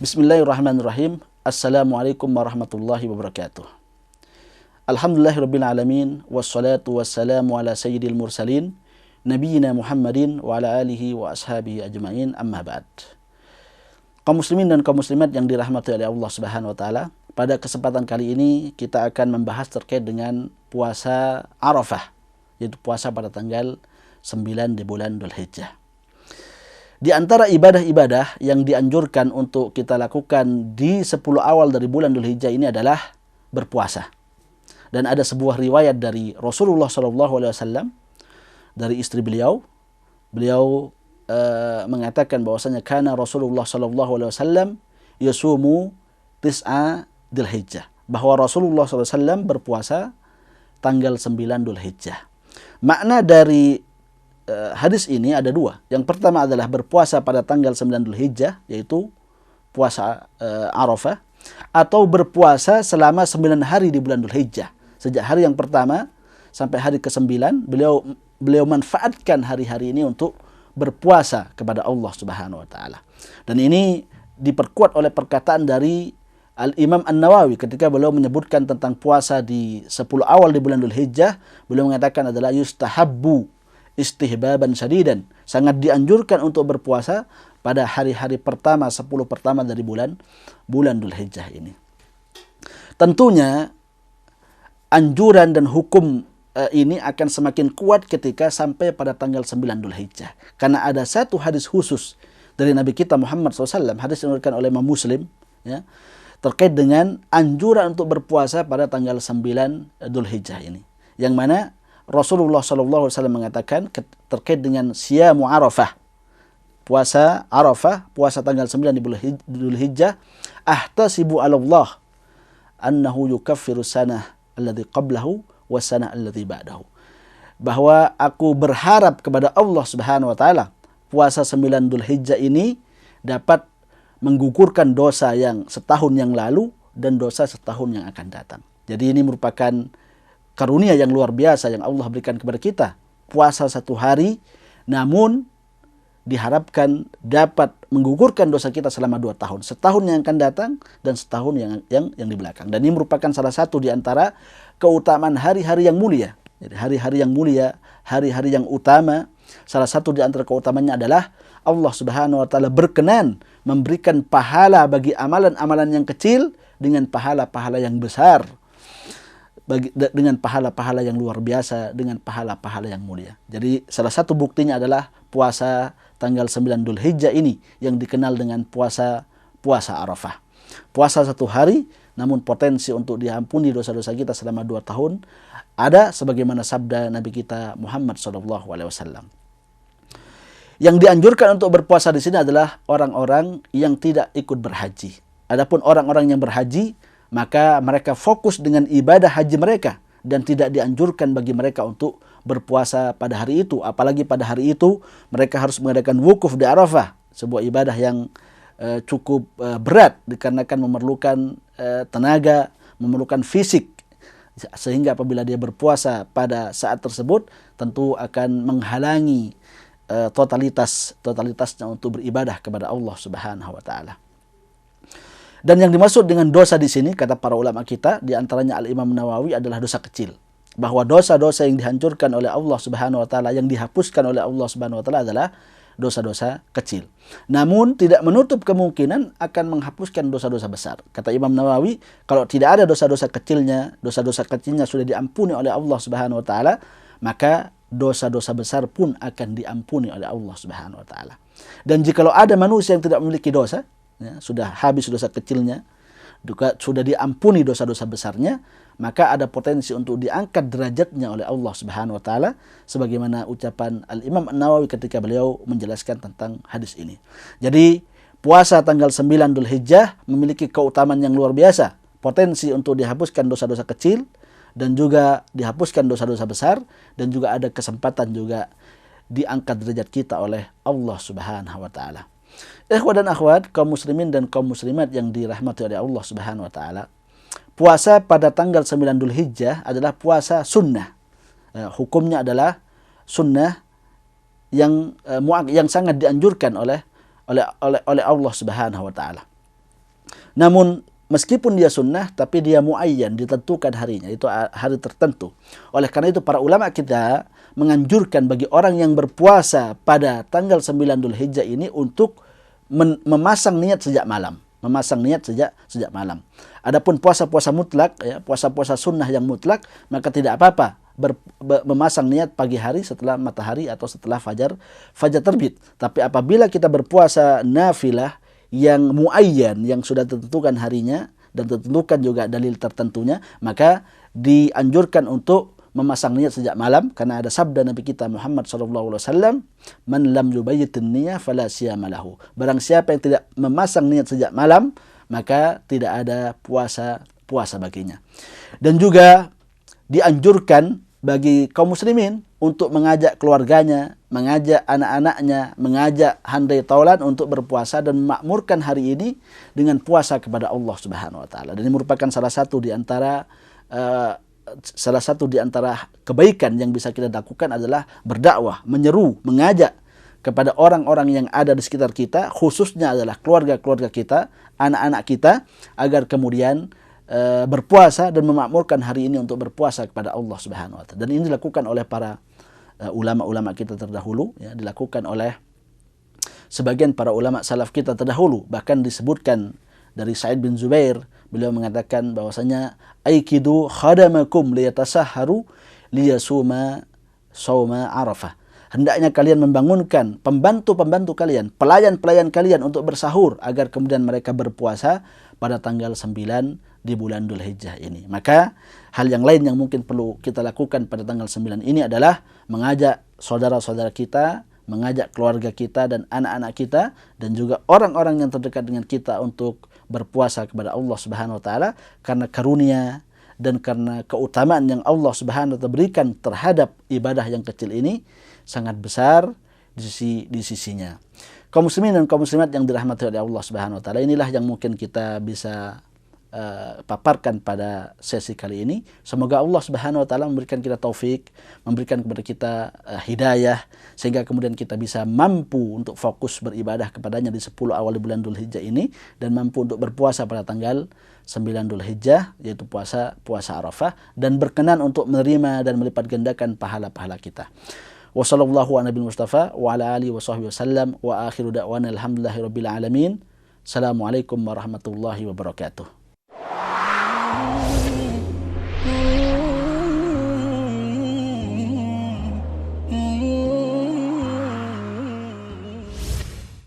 Bismillahirrahmanirrahim. Assalamualaikum warahmatullahi wabarakatuh. Alhamdulillahirabbil alamin wassalatu wassalamu ala sayyidil mursalin nabiyina Muhammadin wa ala alihi wa ashabihi ajmain, amma ba'd. Kaum muslimin dan kaum muslimat yang dirahmati oleh Allah Subhanahu wa taala, pada kesempatan kali ini kita akan membahas terkait dengan puasa Arafah, yaitu puasa pada tanggal 9 di bulan Dzulhijjah. Di antara ibadah-ibadah yang dianjurkan untuk kita lakukan di 10 awal dari bulan Dzulhijjah ini adalah berpuasa. Dan ada sebuah riwayat dari Rasulullah SAW, dari istri beliau. Beliau mengatakan bahwasanya kana Rasulullah SAW yasumu tis'a Dzulhijjah, bahwa Rasulullah SAW berpuasa tanggal 9 Dzulhijjah. Makna dari hadis ini ada dua. Yang pertama adalah berpuasa pada tanggal 9 Dzulhijjah, yaitu puasa Arafah, atau berpuasa selama 9 hari di bulan Dzulhijjah. Sejak hari yang pertama sampai hari ke-9, beliau manfaatkan hari-hari ini untuk berpuasa kepada Allah Subhanahu wa taala. Dan ini diperkuat oleh perkataan dari Al-Imam An-Nawawi ketika beliau menyebutkan tentang puasa di 10 awal di bulan Dzulhijjah. Beliau mengatakan adalah yustahabbu istihbaban syadidan, sangat dianjurkan untuk berpuasa pada hari-hari pertama, 10 pertama dari bulan Dzulhijjah ini. Tentunya anjuran dan hukum ini akan semakin kuat ketika sampai pada tanggal 9 Dzulhijjah, karena ada satu hadis khusus dari Nabi kita Muhammad SAW, hadis yang diriwayatkan oleh Imam Muslim, ya, terkait dengan anjuran untuk berpuasa pada tanggal 9 Dzulhijjah ini, yang mana Rasulullah SAW mengatakan terkait dengan siyamu Arafah, puasa Arafah, puasa tanggal 9 di bulan Dzulhijjah, ahtasibu 'ala Allah annahu yukaffiru sanah alladhi qablahu wa sanah alladhi ba'dahu, bahwa aku berharap kepada Allah Subhanahu wa taala puasa 9 Dzulhijjah ini dapat menggugurkan dosa yang setahun yang lalu dan dosa setahun yang akan datang. Jadi ini merupakan karunia yang luar biasa yang Allah berikan kepada kita. Puasa 1 hari, namun diharapkan dapat menggugurkan dosa kita selama 2 tahun. Setahun yang akan datang dan setahun yang di belakang. Dan ini merupakan salah satu di antara keutamaan hari-hari yang mulia. Jadi hari-hari yang mulia, hari-hari yang utama, salah satu di antara keutamaannya adalah Allah Subhanahu wa taala berkenan memberikan pahala bagi amalan-amalan yang kecil dengan pahala-pahala yang besar, dengan pahala-pahala yang luar biasa, dengan pahala-pahala yang mulia. Jadi salah satu buktinya adalah puasa tanggal 9 Dzulhijjah ini yang dikenal dengan puasa Arafah. Puasa 1 hari, namun potensi untuk diampuni dosa-dosa kita selama 2 tahun ada, sebagaimana sabda Nabi kita Muhammad SAW. Yang dianjurkan untuk berpuasa di sini adalah orang-orang yang tidak ikut berhaji. Adapun orang-orang yang berhaji, maka mereka fokus dengan ibadah haji mereka dan tidak dianjurkan bagi mereka untuk berpuasa pada hari itu. Apalagi pada hari itu mereka harus mengadakan wukuf di Arafah, sebuah ibadah yang cukup berat dikarenakan memerlukan tenaga, memerlukan fisik, sehingga apabila dia berpuasa pada saat tersebut tentu akan menghalangi totalitasnya untuk beribadah kepada Allah Subhanahu wa taala. Dan yang dimaksud dengan dosa di sini, kata para ulama kita, di antaranya Al-Imam Nawawi, adalah dosa kecil. Bahwa dosa-dosa yang dihancurkan oleh Allah Subhanahu wa taala, yang dihapuskan oleh Allah Subhanahu wa taala adalah dosa-dosa kecil. Namun tidak menutup kemungkinan akan menghapuskan dosa-dosa besar. Kata Imam Nawawi, kalau tidak ada dosa-dosa kecilnya sudah diampuni oleh Allah Subhanahu wa taala, maka dosa-dosa besar pun akan diampuni oleh Allah Subhanahu wa taala. Dan jikalau ada manusia yang tidak memiliki dosa, ya, sudah habis dosa kecilnya, sudah diampuni dosa-dosa besarnya, maka ada potensi untuk diangkat derajatnya oleh Allah Subhanahu wa taala, sebagaimana ucapan Al-Imam An-Nawawi ketika beliau menjelaskan tentang hadis ini. Jadi puasa tanggal 9 Dzulhijjah memiliki keutamaan yang luar biasa, potensi untuk dihapuskan dosa-dosa kecil dan juga dihapuskan dosa-dosa besar, dan juga ada kesempatan juga diangkat derajat kita oleh Allah Subhanahu wa taala. Ikhwan dan akhwat, kaum muslimin dan kaum muslimat yang dirahmati oleh Allah Subhanahu wa taala, puasa pada tanggal 9 Dzulhijjah adalah puasa sunnah. Hukumnya adalah sunnah yang sangat dianjurkan oleh Allah Subhanahu wa taala. Namun meskipun dia sunnah, tapi dia muayyan, ditentukan harinya, itu hari tertentu. Oleh karena itu para ulama kita menganjurkan bagi orang yang berpuasa pada tanggal 9 Dzulhijjah ini untuk memasang niat sejak malam. Memasang niat sejak malam. Adapun puasa-puasa mutlak, ya, puasa-puasa sunnah yang mutlak, maka tidak apa-apa memasang niat pagi hari setelah matahari atau setelah fajar terbit. Tapi apabila kita berpuasa nafilah yang muayyan, yang sudah ditentukan harinya dan ditentukan juga dalil tertentunya, maka dianjurkan untuk memasang niat sejak malam, karena ada sabda Nabi kita Muhammad SAW, man lam yubayyitin niyah fala siyama lahu. Barang siapa yang tidak memasang niat sejak malam, maka tidak ada puasa baginya. Dan juga dianjurkan bagi kaum muslimin untuk mengajak keluarganya, mengajak anak-anaknya, mengajak handai taulan untuk berpuasa dan memakmurkan hari ini dengan puasa kepada Allah Subhanahu wa taala. Dan ini merupakan salah satu di antara kebaikan yang bisa kita lakukan adalah berdakwah, menyeru, mengajak kepada orang-orang yang ada di sekitar kita, khususnya adalah keluarga-keluarga kita, anak-anak kita, agar kemudian berpuasa dan memakmurkan hari ini untuk berpuasa kepada Allah Subhanahu wa taala. Dan ini dilakukan oleh para ulama-ulama kita terdahulu, ya, dilakukan oleh sebagian para ulama salaf kita terdahulu. Bahkan disebutkan dari Sa'id bin Zubair, beliau mengatakan bahwasanya aikidu khadamakum liyatasahharu liyasuma sauma Arafah. Hendaknya kalian membangunkan pembantu-pembantu kalian, pelayan-pelayan kalian untuk bersahur agar kemudian mereka berpuasa pada tanggal 9 di bulan Dzulhijjah ini. Maka hal yang lain yang mungkin perlu kita lakukan pada tanggal 9 ini adalah mengajak saudara-saudara kita, mengajak keluarga kita dan anak-anak kita, dan juga orang-orang yang terdekat dengan kita untuk berpuasa kepada Allah Subhanahu wa taala, karena karunia dan karena keutamaan yang Allah Subhanahu wa taala berikan terhadap ibadah yang kecil ini sangat besar di sisinya. Kaum muslimin dan kaum muslimat yang dirahmati oleh Allah Subhanahu wa taala, inilah yang mungkin kita bisa paparkan pada sesi kali ini. Semoga Allah Subhanahu wa taala memberikan kita taufik, memberikan kepada kita hidayah, sehingga kemudian kita bisa mampu untuk fokus beribadah kepadanya di 10 awal bulan Dzulhijjah ini, dan mampu untuk berpuasa pada tanggal 9 Dzulhijjah, yaitu puasa Arafah, dan berkenan untuk menerima dan melipat gandakan pahala-pahala kita. Wa sallallahu ala nabil Mustafa wa ala alihi wa sahbihi wasallam, wa akhiru da'wana alhamdulillahi rabbil alamin. Assalamualaikum warahmatullahi wabarakatuh.